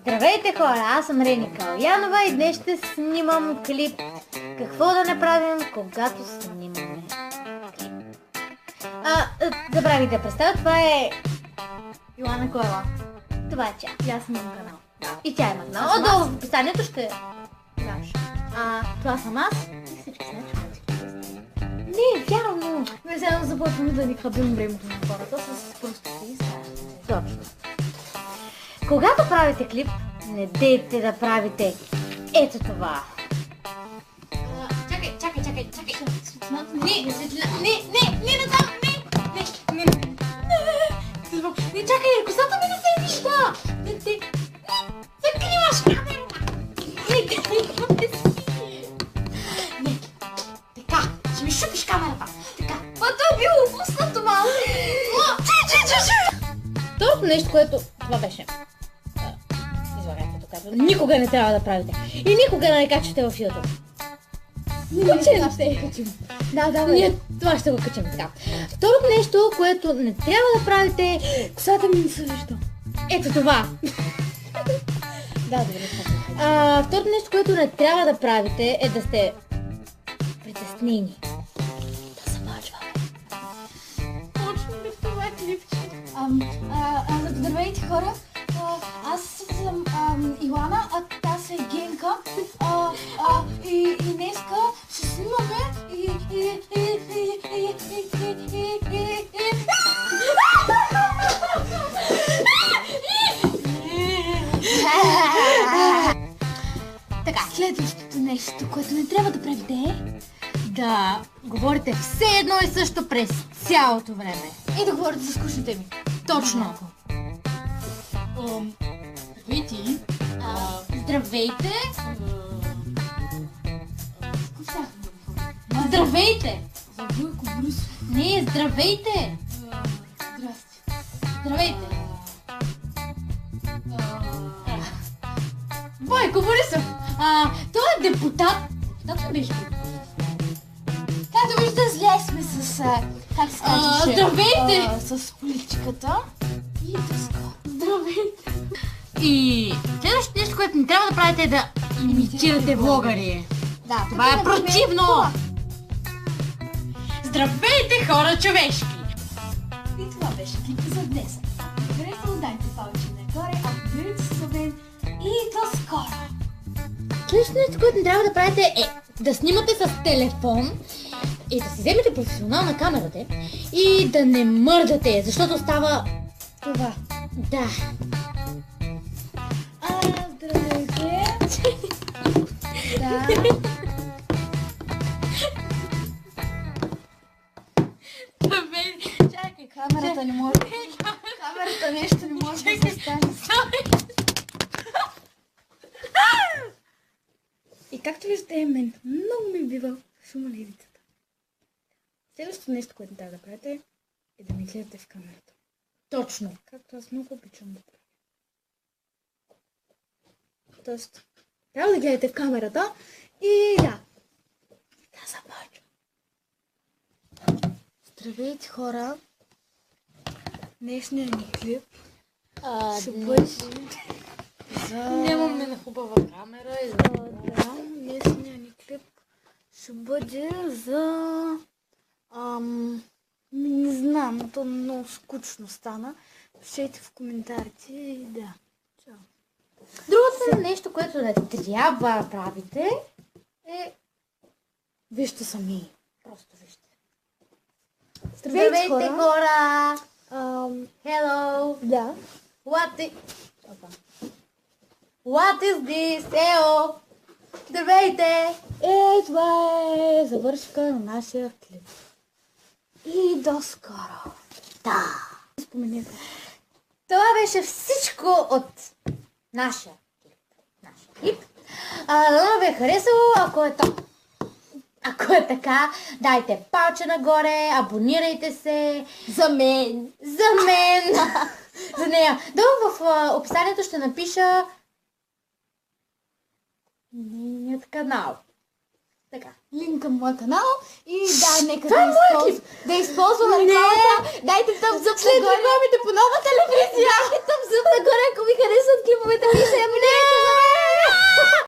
Здравейте хора, аз съм Рени Калянова и днес ще снимам клип какво да направим, когато снимаме клип. Забравих да представя, това е Йоана Коела. Това е тя, аз имам канал. И тя има канал. Отдолу в описанието ще даш. Това съм аз и всички знаят, че не, вярно! Ние сега започваме да ни хабим времето на хората с простоти и точно. Когато правите клип, не дейте да правите ето това. Чакай. Не, натам, не. Не, чакай, косата ми не се вижда. Не, закриваш камерата. Не, така, ще ми шупиш камерата. Така, това е било опуснато малко. Второто нещо, което това беше. Никога не трябва да правите. И никога не качвате в YouTube. Това ще го качим. Да. Ние това ще го качим така. Второто нещо, което не трябва да правите... Косата ми не се вижда. Ето това. Добре. Второто нещо, което не трябва да правите е да сте притеснени. Да започваме. Точно ли това клипче? Здравейте хора! Аз съм Илана, а тя е Генка. И днеска ще снимаме Така, следващото нещо, което не трябва да правите е да говорите все едно и също през цялото време. и да говорите за скучни теми. Точно. Здравейте! Здравейте! Здравейте! За Бойко Борисов. Не, здравейте! Здрасти. Здравейте! Бойко Борисов! Той е депутат. Депутат ли беше? Както виждате, зле сме с, как се казваше? Здравейте! С политиката. И до скоро. Здравейте! И следващото нещо, което не трябва да правите е да имитирате влогари. Да, Това е противно! Здравейте, хора човешки! И това беше клипът за днес. Ако харесало, дайте палче нагоре, абонирайте се за мен и до скоро! Следващото нещо, което не трябва да правите е да снимате с телефон и да си вземете професионална камерата и да не мърдате, защото става това. Да. Здравейте! Да. Чакай, Камерата не може. Камерата нещо не може да се стане. И както виждате, мен много ми бива шума левицата. Следващото нещо, което трябва да правите, е да ми гледате в камерата. Точно. Както аз много обичам да правя. Тоест, трябва да гледате в камерата и да. Да започвам. Здравейте хора! Днешният ни клип ще бъде за... Нямаме на хубава камера и Да, днешният ни клип ще бъде за... не знам, то много скучно стана. Пишете в коментарите и да. Чао. другото нещо, което не трябва да правите е... Вижте сами. Просто вижте. Здравейте, хора! Hello! Да. What is this? Ео! Здравейте! Това е завършка на нашия клип. И до скоро. Да! Споменете. Това беше всичко от нашия клип. Дано ви е харесало, ако е така, дайте палче нагоре, абонирайте се. За мен. За нея. Долу в описанието ще напиша нейният канал. Така. Линк към моя канал и да, нека Това да използваме рекламата. Дайте тъпзъп След нагоре. рекламите по нова телевизия! Дайте тъпзъп нагоре, ако ви харесват клипове което пише